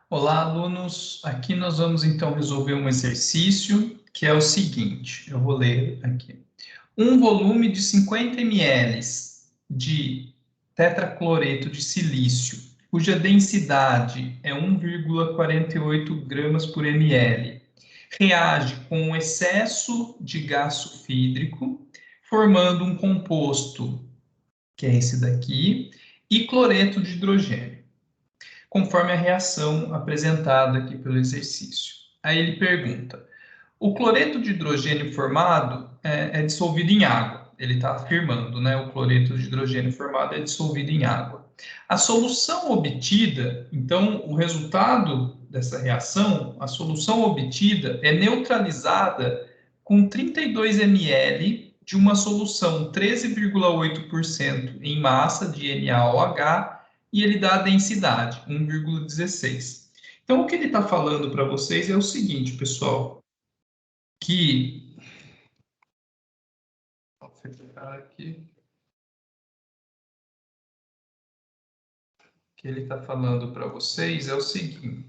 Olá, alunos. Aqui nós vamos então resolver um exercício que é o seguinte. Eu vou ler aqui. Um volume de 50 ml de tetracloreto de silício, cuja densidade é 1,48 gramas por ml, reage com um excesso de gás sulfídrico, formando um composto, que é esse daqui, e cloreto de hidrogênio, conforme a reação apresentada aqui pelo exercício. Aí ele pergunta: o cloreto de hidrogênio formado é dissolvido em água. Ele está afirmando, né? O cloreto de hidrogênio formado é dissolvido em água. A solução obtida, então, o resultado dessa reação, a solução obtida é neutralizada com 32 ml de uma solução 13,8% em massa de NaOH e ele dá a densidade, 1,16. Então, o que ele está falando para vocês é o seguinte, pessoal, que aqui, que ele está falando para vocês é o seguinte,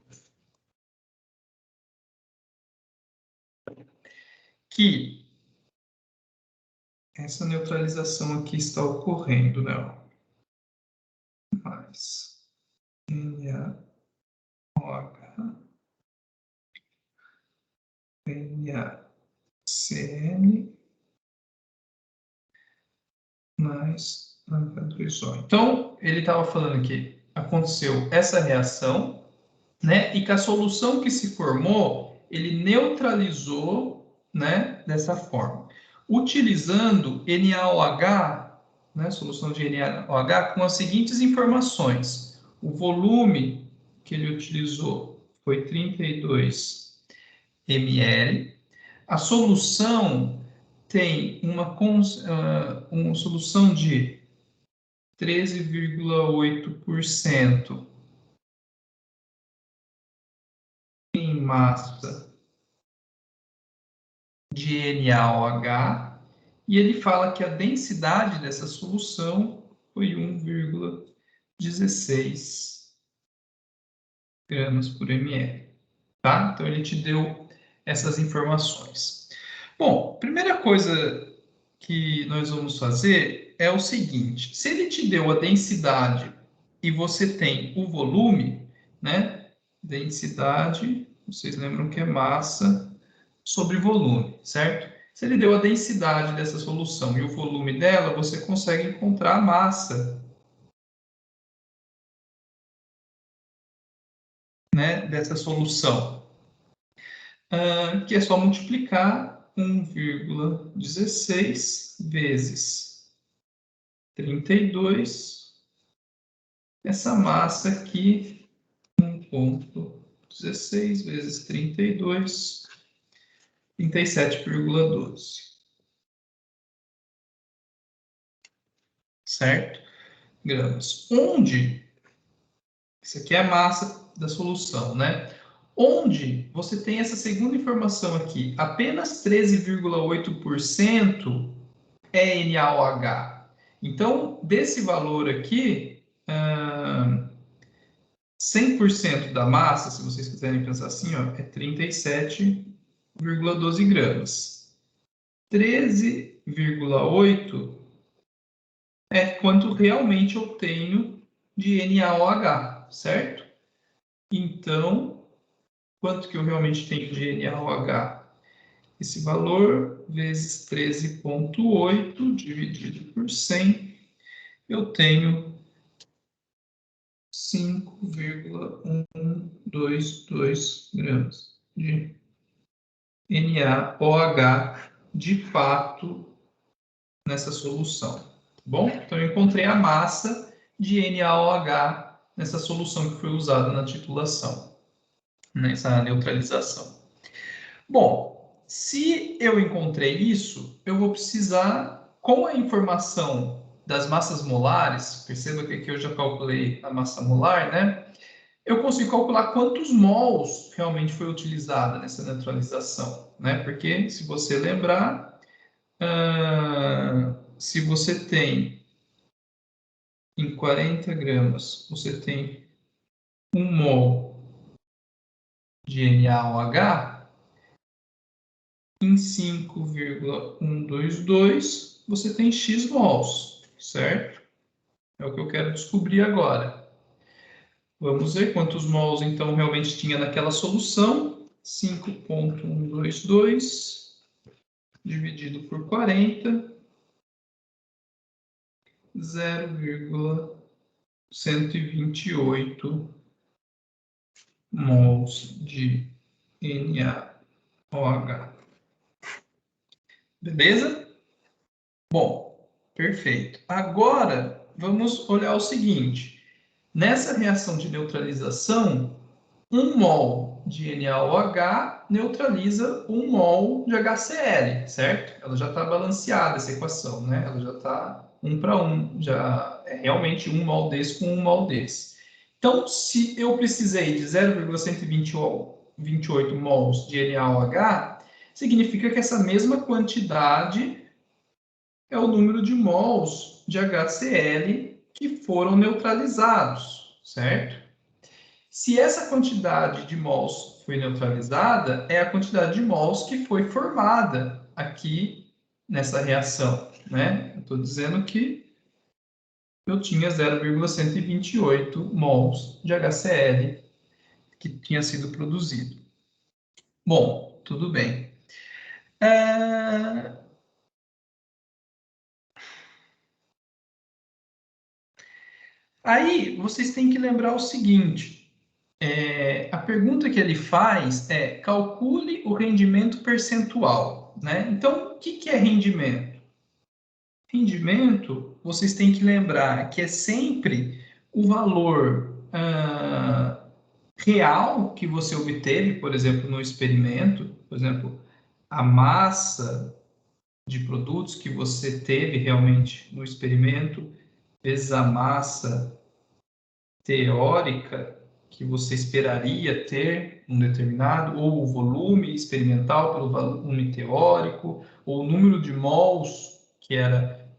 que essa neutralização aqui está ocorrendo, né? Mais NaOH, NaCl mais H2O. Então, ele estava falando que aconteceu essa reação, né? E que a solução que se formou, ele neutralizou, né? Dessa forma. Utilizando NaOH, né? Solução de NaOH com as seguintes informações. O volume que ele utilizou foi 32 ml. A solução tem uma solução de 13,8% em massa de NaOH, e ele fala que a densidade dessa solução foi 1,16 gramas por ml. Tá? Então, ele te deu essas informações. Bom, primeira coisa que nós vamos fazer é o seguinte: se ele te deu a densidade e você tem o volume, né? Densidade, vocês lembram que é massa sobre volume, certo? Se ele deu a densidade dessa solução e o volume dela, você consegue encontrar a massa, né, dessa solução, que é só multiplicar 1,16 vezes 32, essa massa aqui, 1,16 vezes 32, 37,12. Certo? Gramas. Onde, isso aqui é a massa da solução, né? Onde você tem essa segunda informação aqui, apenas 13,8% é NaOH. Então, desse valor aqui, 100% da massa, se vocês quiserem pensar assim, ó, é 37,12 gramas. 13,8 é quanto realmente eu tenho de NaOH, certo? Então, quanto que eu realmente tenho de NaOH? Esse valor vezes 13,8 dividido por 100, eu tenho 5,122 gramas de NaOH de fato nessa solução. Bom, então eu encontrei a massa de NaOH nessa solução que foi usada na titulação, nessa neutralização. Bom, se eu encontrei isso, eu vou precisar, com a informação das massas molares, perceba que aqui eu já calculei a massa molar, né? Eu consigo calcular quantos mols realmente foi utilizada nessa neutralização, né? Porque, se você lembrar, se você tem em 40 gramas, você tem 1 mol de NaOH, em 5,122, você tem X mols, certo? É o que eu quero descobrir agora. Vamos ver quantos mols, então, realmente tinha naquela solução. 5,122 dividido por 40, 0,128 mols de NaOH. Beleza? Bom, perfeito. Agora, vamos olhar o seguinte. Nessa reação de neutralização, 1 mol de NaOH neutraliza 1 mol de HCl, certo? Ela já está balanceada essa equação, né? Ela já está 1 para 1, já é realmente 1 mol desse com 1 mol desse. Então, se eu precisei de 0,128 mols de NaOH, significa que essa mesma quantidade é o número de mols de HCl que foram neutralizados, certo? Se essa quantidade de mols foi neutralizada, é a quantidade de mols que foi formada aqui nessa reação, né? Eu estou dizendo que eu tinha 0,128 mols de HCl que tinha sido produzido. Bom, tudo bem. Aí vocês têm que lembrar o seguinte: a pergunta que ele faz é calcule o rendimento percentual, né? Então, o que é rendimento? Rendimento, vocês têm que lembrar que é sempre o valor real que você obteve, por exemplo, no experimento, por exemplo, a massa de produtos que você teve realmente no experimento, vezes a massa teórica que você esperaria ter um determinado, ou o volume experimental pelo volume teórico, ou o número de mols que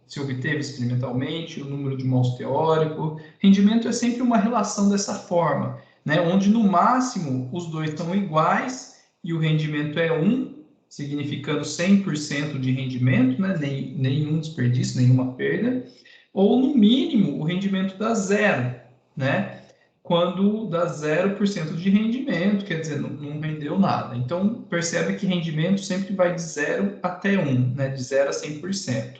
se obteve experimentalmente, o número de mols teórico. Rendimento é sempre uma relação dessa forma, né? Onde no máximo os dois estão iguais e o rendimento é 1, significando 100% de rendimento, né? Nenhum desperdício, nenhuma perda, ou no mínimo o rendimento dá zero, né? Quando dá 0% de rendimento, quer dizer, não rendeu nada. Então, percebe que rendimento sempre vai de 0 até 1, né? De 0 a 100%.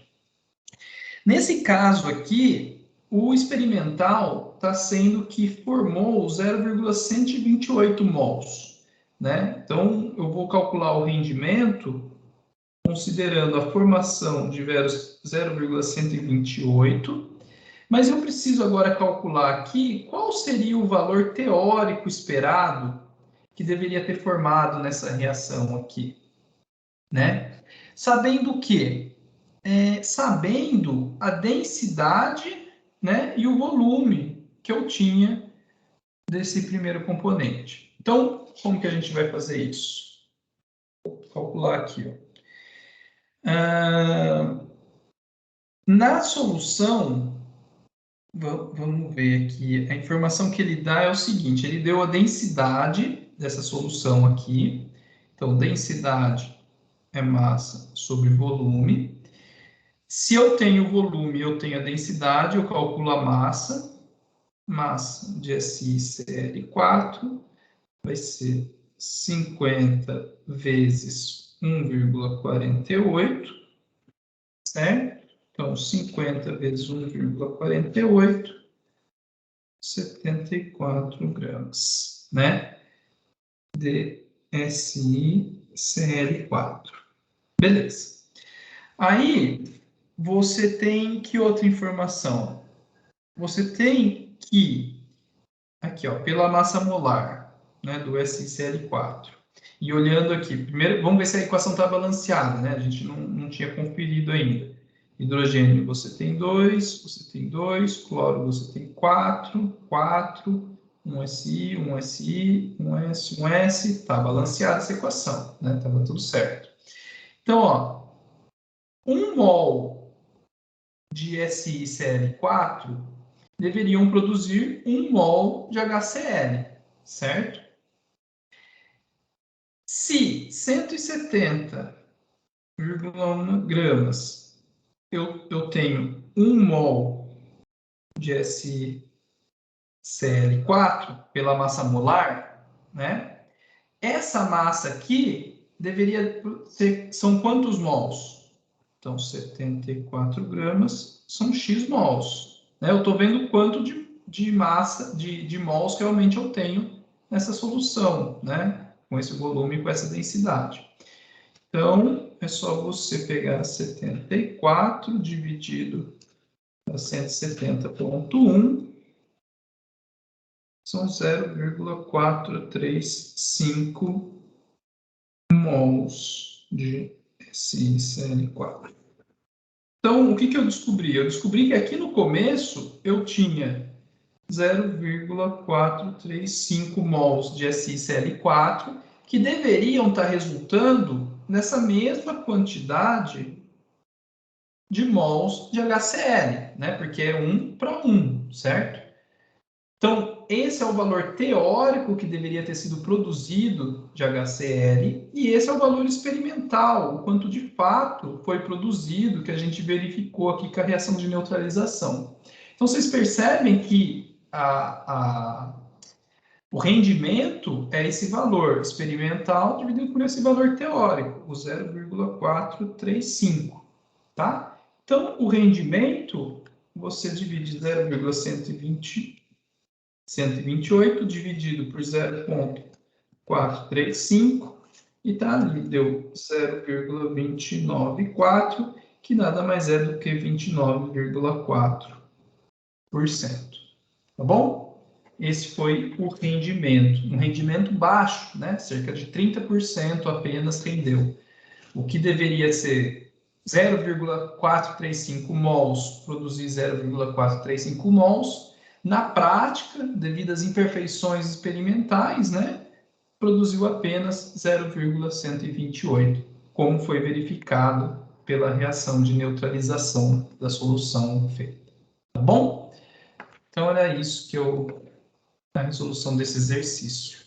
Nesse caso aqui, o experimental está sendo que formou 0,128 mols, né? Então, eu vou calcular o rendimento considerando a formação de 0,128, mas eu preciso agora calcular aqui qual seria o valor teórico esperado que deveria ter formado nessa reação aqui, né? Sabendo que, sabendo a densidade, né, e o volume que eu tinha desse primeiro componente. Então, como que a gente vai fazer isso? Vou calcular aqui, ó. Na solução, vamos ver aqui. A informação que ele dá é o seguinte: ele deu a densidade dessa solução aqui. Então, densidade é massa sobre volume. Se eu tenho volume, eu tenho a densidade, eu calculo a massa. Massa de SiCl4 vai ser 50 vezes 1,48, certo? Então, 50 vezes 1,48, 74 gramas, né? De SiCl4. Beleza. Aí, você tem que outra informação? Você tem que, aqui, ó, pela massa molar, né, do SiCl4. E olhando aqui, primeiro, vamos ver se a equação está balanceada, né? A gente não tinha conferido ainda. Hidrogênio você tem 2, você tem 2, cloro você tem 4, 4, um SI, um SI, um S, um S, está balanceada essa equação, né? Estava tudo certo. Então, ó, 1 mol de SiCl4 deveriam produzir 1 mol de HCl, certo? Se 170,1 gramas eu tenho 1 mol de SiCl4 pela massa molar, né? Essa massa aqui deveria ser, são quantos mols? Então, 74 gramas são X mols, né? Eu estou vendo quanto de massa, de mols que realmente eu tenho nessa solução, né? Com esse volume, com essa densidade. Então, é só você pegar 74 dividido por 170,1, são 0,435 mols de SiCl4. Então, o que eu descobri? Eu descobri que aqui no começo eu tinha 0,435 mols de SiCl4, que deveriam estar resultando nessa mesma quantidade de mols de HCl, né? Porque é 1 para 1, certo? Então, esse é o valor teórico que deveria ter sido produzido de HCl, e esse é o valor experimental, o quanto de fato foi produzido, que a gente verificou aqui com a reação de neutralização. Então, vocês percebem que o rendimento é esse valor experimental dividido por esse valor teórico, o 0,435, tá? Então, o rendimento, você divide 128 dividido por 0,435 e tá ali, deu 0,294, que nada mais é do que 29,4%. Tá bom? Esse foi o rendimento, um rendimento baixo, né? Cerca de 30% apenas rendeu. O que deveria ser 0,435 mols, produzir 0,435 mols, na prática, devido às imperfeições experimentais, né, produziu apenas 0,128, como foi verificado pela reação de neutralização da solução feita. Tá bom? Então, era isso que a resolução desse exercício.